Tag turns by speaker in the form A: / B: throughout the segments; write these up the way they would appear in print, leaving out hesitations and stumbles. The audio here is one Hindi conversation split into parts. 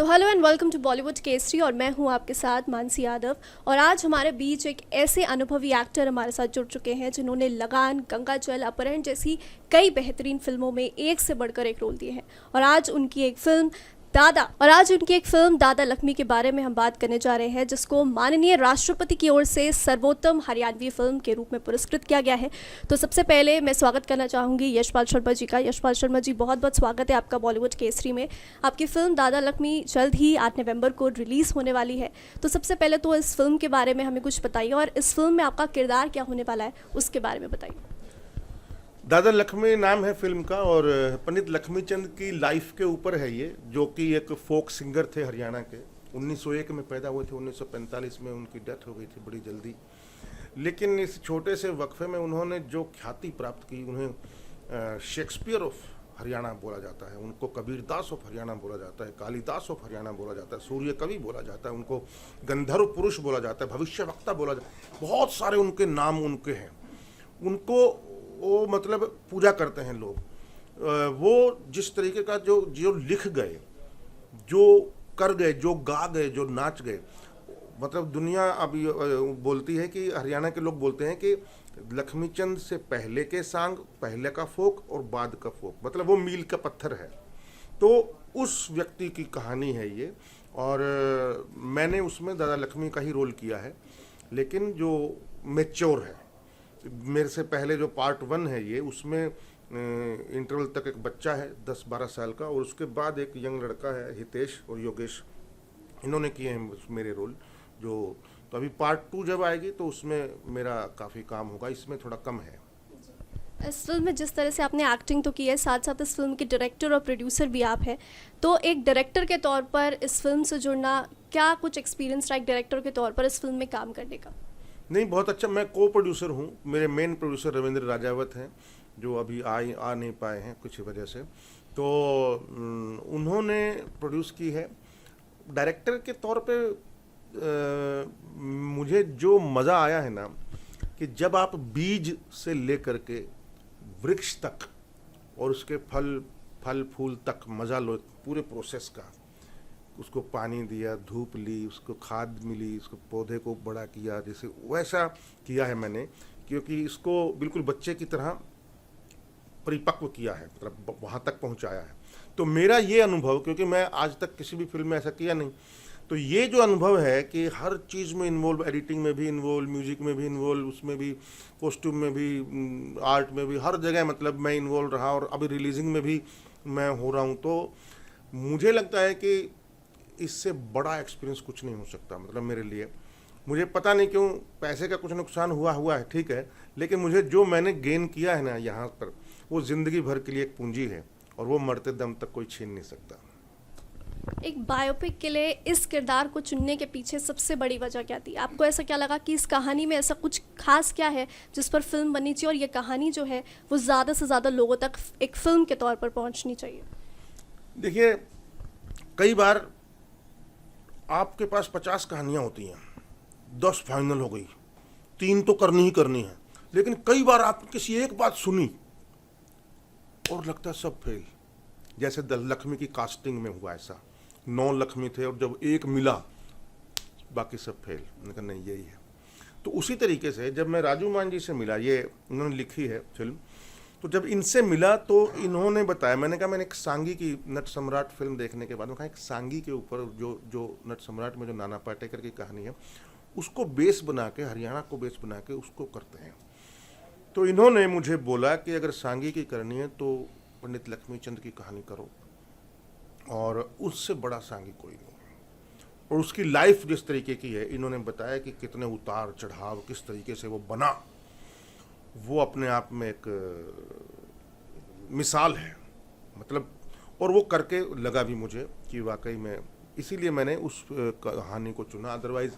A: So hello and welcome to Bollywood Kesari और मैं हूं आपके साथ मानसी यादव। और आज हमारे बीच एक ऐसे अनुभवी एक्टर हमारे साथ जुड़ चुके हैं जिन्होंने लगान, गंगाजल, अपहरण जैसी कई बेहतरीन फिल्मों में एक से बढ़कर एक रोल दिए हैं। और आज उनकी एक फिल्म दादा लक्ष्मी के बारे में हम बात करने जा रहे हैं, जिसको माननीय राष्ट्रपति की ओर से सर्वोत्तम हरियाणवी फिल्म के रूप में पुरस्कृत किया गया है। तो सबसे पहले मैं स्वागत करना चाहूँगी यशपाल शर्मा जी का। यशपाल शर्मा जी, बहुत बहुत स्वागत है आपका बॉलीवुड केसरी में। आपकी फिल्म दादा लक्ष्मी जल्द ही 8 नवंबर को रिलीज़ होने वाली है। तो सबसे पहले तो इस फिल्म के बारे में हमें कुछ बताइए और इस फिल्म में आपका किरदार क्या होने वाला है उसके बारे में बताइए।
B: दादा लक्ष्मी नाम है फिल्म का और पंडित लक्ष्मीचंद की लाइफ के ऊपर है ये, जो कि एक फोक सिंगर थे हरियाणा के। 1901 में पैदा हुए थे, 1945 में उनकी डेथ हो गई थी बड़ी जल्दी। लेकिन इस छोटे से वक्फे में उन्होंने जो ख्याति प्राप्त की, उन्हें शेक्सपियर ऑफ हरियाणा बोला जाता है, उनको कबीरदास ऑफ हरियाणा बोला जाता है, कालिदास ऑफ हरियाणा बोला जाता है, सूर्य कवि बोला जाता है, उनको गंधर्व पुरुष बोला जाता है, भविष्यवक्ता बोला जाता है। बहुत सारे उनके नाम उनके हैं। उनको वो मतलब पूजा करते हैं लोग। वो जिस तरीके का जो जो लिख गए, जो कर गए, जो गा गए, जो नाच गए, मतलब दुनिया अभी बोलती है कि हरियाणा के लोग बोलते हैं कि लक्ष्मीचंद से पहले के सांग, पहले का फोक और बाद का फोक, मतलब वो मील का पत्थर है। तो उस व्यक्ति की कहानी है ये। और मैंने उसमें दादा लक्ष्मी का ही रोल किया है, लेकिन जो मैच्योर है। मेरे से पहले जो पार्ट 1 है ये, उसमें इंटरवल तक एक बच्चा है 10-12 साल का, और उसके बाद एक यंग लड़का है हितेश और योगेश, इन्होंने किए हैं मेरे रोल। तो अभी पार्ट 2 जब आएगी तो उसमें मेरा काफ़ी काम होगा, इसमें थोड़ा कम है।
A: इस फिल्म में जिस तरह से आपने एक्टिंग तो की है, साथ साथ इस फिल्म के डायरेक्टर और प्रोड्यूसर भी आप हैं। तो एक डायरेक्टर के तौर पर इस फिल्म से जुड़ना, क्या कुछ एक्सपीरियंस रहा एक डायरेक्टर के तौर पर इस फिल्म में काम करने का?
B: नहीं, बहुत अच्छा। मैं को प्रोड्यूसर हूँ। मेरे मेन प्रोड्यूसर रविंद्र राजावत हैं, जो अभी आ नहीं पाए हैं कुछ वजह से। तो उन्होंने प्रोड्यूस की है। डायरेक्टर के तौर पे मुझे जो मज़ा आया है ना, कि जब आप बीज से लेकर के वृक्ष तक और उसके फल फूल तक मज़ा लो, पूरे प्रोसेस का, उसको पानी दिया, धूप ली, उसको खाद मिली, उसको पौधे को बड़ा किया, जैसे वैसा किया है मैंने। क्योंकि इसको बिल्कुल बच्चे की तरह परिपक्व किया है, मतलब वहाँ तक पहुँचाया है। तो मेरा ये अनुभव, क्योंकि मैं आज तक किसी भी फिल्म में ऐसा किया नहीं, तो ये जो अनुभव है कि हर चीज़ में इन्वॉल्व, एडिटिंग में भी इन्वॉल्व, म्यूज़िक में भी इन्वॉल्व, उसमें भी, कॉस्ट्यूम में भी, आर्ट में भी, हर जगह मतलब मैं इन्वॉल्व रहा, और अभी रिलीजिंग में भी मैं हो रहा हूँ। तो मुझे लगता है कि इससे बड़ा एक्सपीरियंस कुछ नहीं हो सकता, मतलब मेरे लिए। मुझे पता नहीं क्यों पैसे का कुछ नुकसान हुआ है, ठीक है, लेकिन मुझे जो मैंने गेन किया है ना यहाँ पर, वो ज़िंदगी भर के लिए एक पूंजी है, और वो मरते दम तक कोई छीन नहीं सकता।
A: एक बायोपिक के लिए इस किरदार को चुनने के पीछे सबसे बड़ी वजह क्या थी? आपको ऐसा क्या लगा कि इस कहानी में ऐसा कुछ खास क्या है जिस पर फिल्म बननी चाहिए, और ये कहानी जो है वो ज़्यादा से ज़्यादा लोगों तक एक फिल्म के तौर पर पहुँचनी चाहिए?
B: देखिए, कई बार आपके पास 50 कहानियाँ होती हैं, 10 फाइनल हो गई, 3 तो करनी ही करनी है, लेकिन कई बार आपने किसी एक बात सुनी और लगता है सब फेल। जैसे लक्ष्मी की कास्टिंग में हुआ ऐसा, 9 लक्ष्मी थे और जब एक मिला बाकी सब फेल। मैंने कहा नहीं, यही है। तो उसी तरीके से जब मैं राजू मान जी से मिला, ये उन्होंने लिखी है फिल्म, तो जब इनसे मिला तो इन्होंने बताया, मैंने कहा मैंने एक सांगी की नट सम्राट फिल्म देखने के बाद मैं कहा एक सांगी के ऊपर जो नट सम्राट में जो नाना पाटेकर की कहानी है, उसको बेस बना के, हरियाणा को बेस बना के उसको करते हैं। तो इन्होंने मुझे बोला कि अगर सांगी की करनी है तो पंडित लक्ष्मीचंद की कहानी करो, और उससे बड़ा सांगी कोई नहीं। और उसकी लाइफ जिस तरीके की है, इन्होंने बताया कि कितने उतार चढ़ाव, किस तरीके से वो बना, वो अपने आप में एक मिसाल है, मतलब। और वो करके लगा भी मुझे कि वाकई में, इसीलिए मैंने उस कहानी को चुना। अदरवाइज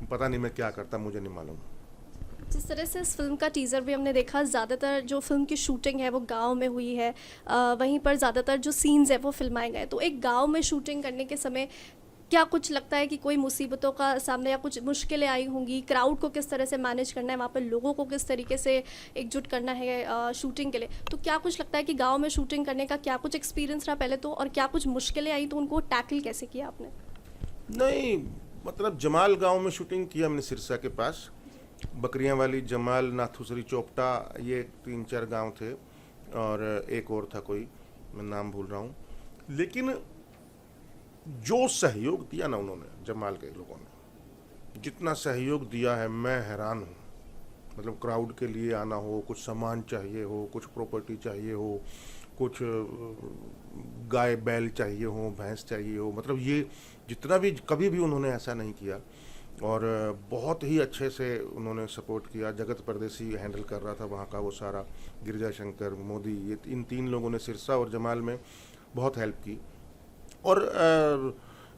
B: पता नहीं मैं क्या करता, मुझे नहीं मालूम।
A: जिस तरह से इस फिल्म का टीज़र भी हमने देखा, ज़्यादातर जो फिल्म की शूटिंग है वो गांव में हुई है, वहीं पर ज़्यादातर जो सीन्स है वो फिल्माए गए। तो एक गांव में शूटिंग करने के समय क्या कुछ लगता है कि कोई मुसीबतों का सामने या कुछ मुश्किलें आई होंगी, क्राउड को किस तरह से मैनेज करना है, वहाँ पर लोगों को किस तरीके से एकजुट करना है शूटिंग के लिए, तो क्या कुछ लगता है कि गांव में शूटिंग करने का क्या कुछ एक्सपीरियंस रहा पहले तो, और क्या कुछ मुश्किलें आई तो उनको टैकल कैसे किया आपने?
B: नहीं, मतलब जमाल गांव में शूटिंग किया हमने सिरसा के पास, बकरियां वाली, जमाल, नाथुसरी, चोपटा, ये 3-4 गांव थे, और एक और था कोई, मैं नाम भूल रहा हूँ। लेकिन जो सहयोग दिया ना उन्होंने, जमाल के लोगों ने जितना सहयोग दिया है, मैं हैरान हूँ। मतलब क्राउड के लिए आना हो, कुछ सामान चाहिए हो, कुछ प्रॉपर्टी चाहिए हो, कुछ गाय बैल चाहिए हो, भैंस चाहिए हो, मतलब ये जितना भी, कभी भी उन्होंने ऐसा नहीं किया। और बहुत ही अच्छे से उन्होंने सपोर्ट किया। जगत परदेसी हैंडल कर रहा था वहाँ का वो सारा, गिरिजा शंकर, मोदी, ये इन 3 लोगों ने सिरसा और जमाल में बहुत हेल्प की। और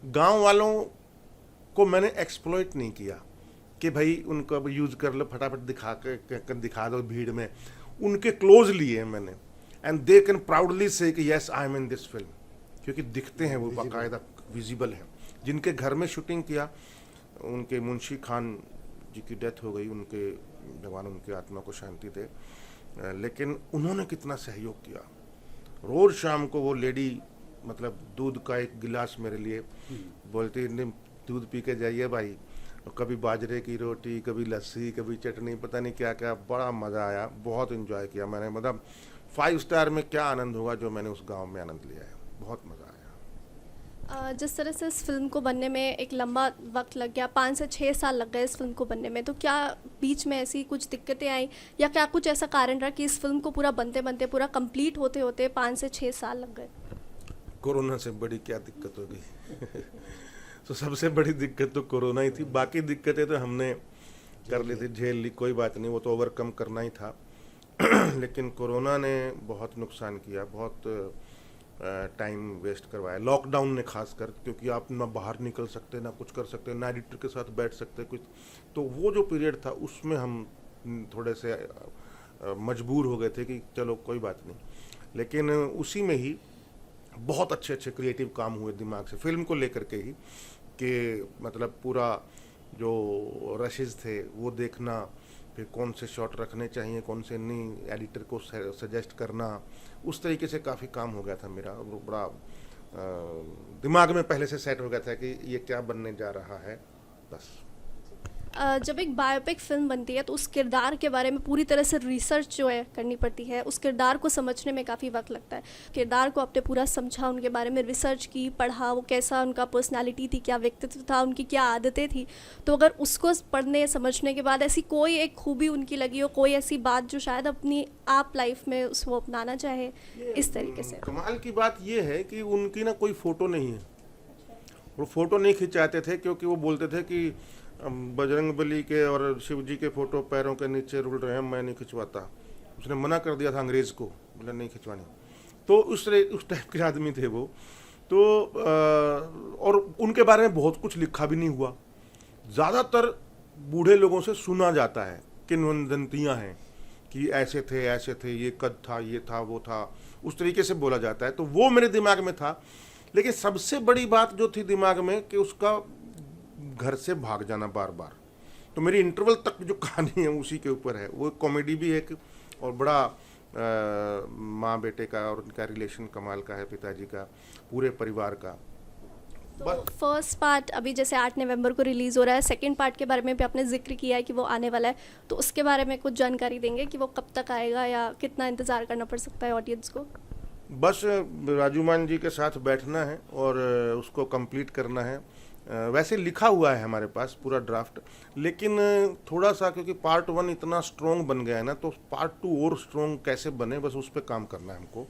B: गांव वालों को मैंने एक्सप्लॉइट नहीं किया कि भाई उनको अब यूज़ कर लो, फटाफट दिखा दो भीड़ में। उनके क्लोज लिए मैंने, एंड दे कैन प्राउडली से कि yes I am in this film, क्योंकि दिखते हैं वो, बाकायदा विजिबल हैं। जिनके घर में शूटिंग किया, उनके मुंशी खान जी की डेथ हो गई, उनके भगवान उनकी आत्मा को शांति दे, लेकिन उन्होंने कितना सहयोग किया। रोज़ शाम को वो लेडी, मतलब दूध का एक गिलास मेरे लिए बोलती, नहीं दूध पी के जाइए भाई, और कभी बाजरे की रोटी, कभी लस्सी, कभी चटनी, पता नहीं क्या क्या। बड़ा मज़ा आया, बहुत इन्जॉय किया मैंने। मतलब 5 स्टार में क्या आनंद होगा जो मैंने उस गांव में आनंद लिया है, बहुत मज़ा आया।
A: जिस तरह से इस फिल्म को बनने में एक लंबा वक्त लग गया, 5 से 6 साल लग गए इस फिल्म को बनने में, तो क्या बीच में ऐसी कुछ दिक्कतें आई, या क्या कुछ ऐसा कारण रहा कि इस फिल्म को पूरा बनते बनते, पूरा कंप्लीट होते होते 5 से 6 साल लग गए?
B: कोरोना से बड़ी क्या दिक्कत होगी। तो सबसे बड़ी दिक्कत तो कोरोना ही थी। बाकी दिक्कतें तो हमने कर ली थी, झेल ली, कोई बात नहीं, वो तो ओवरकम करना ही था। लेकिन कोरोना ने बहुत नुकसान किया, बहुत टाइम वेस्ट करवाया, लॉकडाउन ने खासकर, क्योंकि आप ना बाहर निकल सकते, ना कुछ कर सकते, ना एडिटर के साथ बैठ सकते कुछ। तो वो जो पीरियड था उसमें हम थोड़े से मजबूर हो गए थे कि चलो कोई बात नहीं। लेकिन उसी में ही बहुत अच्छे अच्छे क्रिएटिव काम हुए दिमाग से, फिल्म को लेकर के ही, कि मतलब पूरा जो रशेज थे वो देखना, फिर कौन से शॉट रखने चाहिए, कौन से नहीं, एडिटर को सजेस्ट करना, उस तरीके से काफ़ी काम हो गया था मेरा। बड़ा दिमाग में पहले से सेट हो गया था कि ये क्या बनने जा रहा है, बस।
A: जब एक बायोपिक फिल्म बनती है तो उस किरदार के बारे में पूरी तरह से रिसर्च जो है करनी पड़ती है, उस किरदार को समझने में काफ़ी वक्त लगता है। किरदार को आपने पूरा समझा, उनके बारे में रिसर्च की, पढ़ा, वो कैसा उनका पर्सनालिटी थी, क्या व्यक्तित्व था, उनकी क्या आदतें थी। तो अगर उसको पढ़ने समझने के बाद ऐसी कोई एक खूबी उनकी लगी हो, कोई ऐसी बात जो शायद अपनी आप लाइफ में उसको अपनाना चाहे, इस तरीके से।
B: कमाल की बात ये है कि उनकी ना कोई फ़ोटो नहीं है। वो फ़ोटो नहीं खिंचाते थे क्योंकि वो बोलते थे कि बजरंग बली के और शिव जी के फोटो पैरों के नीचे रुल रहे हैं, मैं नहीं खिंचवाता। उसने मना कर दिया था अंग्रेज़ को, बोला नहीं खिंचवानी। तो उस टाइप के आदमी थे वो। तो और उनके बारे में बहुत कुछ लिखा भी नहीं हुआ। ज़्यादातर बूढ़े लोगों से सुना जाता है, किंवदंतियाँ हैं कि ऐसे थे, ये कद था, ये था, वो था, उस तरीके से बोला जाता है। तो वो मेरे दिमाग में था। लेकिन सबसे बड़ी बात जो थी दिमाग में कि उसका घर से भाग जाना बार बार। तो मेरी इंटरवल तक जो कहानी है उसी के ऊपर है। वो कॉमेडी भी है और बड़ा माँ बेटे का और उनका रिलेशन कमाल का है, पिताजी का, पूरे परिवार का।
A: तो फर्स्ट पार्ट अभी जैसे 8 नवंबर को रिलीज़ हो रहा है, सेकंड पार्ट के बारे में भी आपने जिक्र किया है कि वो आने वाला है, तो उसके बारे में कुछ जानकारी देंगे कि वो कब तक आएगा या कितना इंतज़ार करना पड़ सकता है ऑडियंस को?
B: बस राजू मान जी के साथ बैठना है और उसको कंप्लीट करना है। वैसे लिखा हुआ है हमारे पास पूरा ड्राफ्ट, लेकिन थोड़ा सा क्योंकि पार्ट 1 इतना स्ट्रॉन्ग बन गया है ना, तो पार्ट 2 और स्ट्रॉन्ग कैसे बने, बस उस पर काम करना है हमको,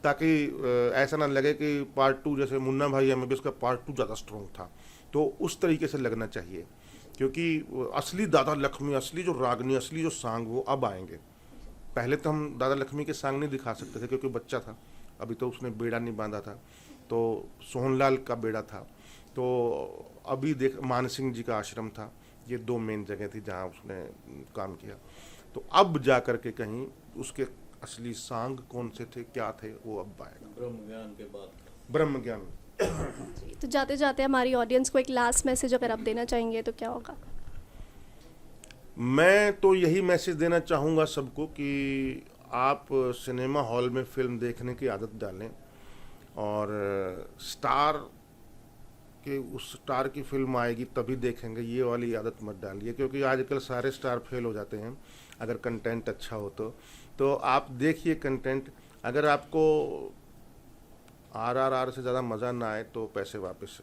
B: ताकि ऐसा ना लगे कि पार्ट 2 जैसे मुन्ना भाई हमें भी उसका पार्ट 2 ज़्यादा स्ट्रॉन्ग था, तो उस तरीके से लगना चाहिए। क्योंकि असली दादा लक्ष्मी, असली जो रागनी, असली जो सांग वो अब आएंगे। पहले तो हम दादा लक्ष्मी के सांग नहीं दिखा सकते थे क्योंकि बच्चा था, अभी तो उसने बेड़ा नहीं बांधा था, तो सोहनलाल का बेड़ा था। तो अभी देख, मान सिंह जी का आश्रम था, ये 2 मेन जगह थी जहाँ उसने काम किया। तो अब जा कर के कहीं उसके असली सांग कौन से थे, क्या थे, वो अब आएगा।
C: ब्रह्म ज्ञान के बाद,
B: ब्रह्म ज्ञान
A: जी, तो जाते जाते हमारी ऑडियंस को एक लास्ट मैसेज अगर आप देना चाहेंगे तो क्या होगा?
B: मैं तो यही मैसेज देना चाहूँगा सबको कि आप सिनेमा हॉल में फिल्म देखने की आदत डालें और स्टार के उस स्टार की फिल्म आएगी तभी देखेंगे, ये वाली आदत मत डालिए, क्योंकि आजकल सारे स्टार फेल हो जाते हैं अगर कंटेंट अच्छा हो तो आप देखिए कंटेंट। अगर आपको RRR से ज़्यादा मज़ा ना आए तो पैसे वापस।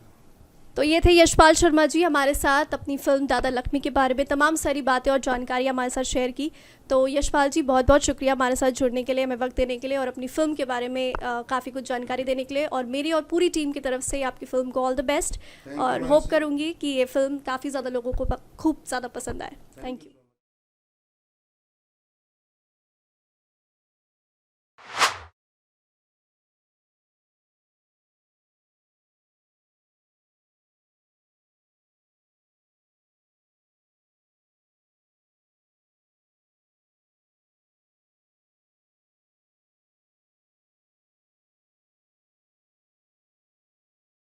A: तो ये थे यशपाल शर्मा जी हमारे साथ अपनी फिल्म दादा लक्ष्मी के बारे में तमाम सारी बातें और जानकारी हमारे साथ शेयर की। तो यशपाल जी बहुत बहुत शुक्रिया हमारे साथ जुड़ने के लिए, हमें वक्त देने के लिए और अपनी फ़िल्म के बारे में काफ़ी कुछ जानकारी देने के लिए। और मेरी और पूरी टीम की तरफ से आपकी फ़िल्म को ऑल द बेस्ट और होप करूँगी कि ये फ़िल्म काफ़ी ज़्यादा लोगों को खूब ज़्यादा पसंद आए। Thank you.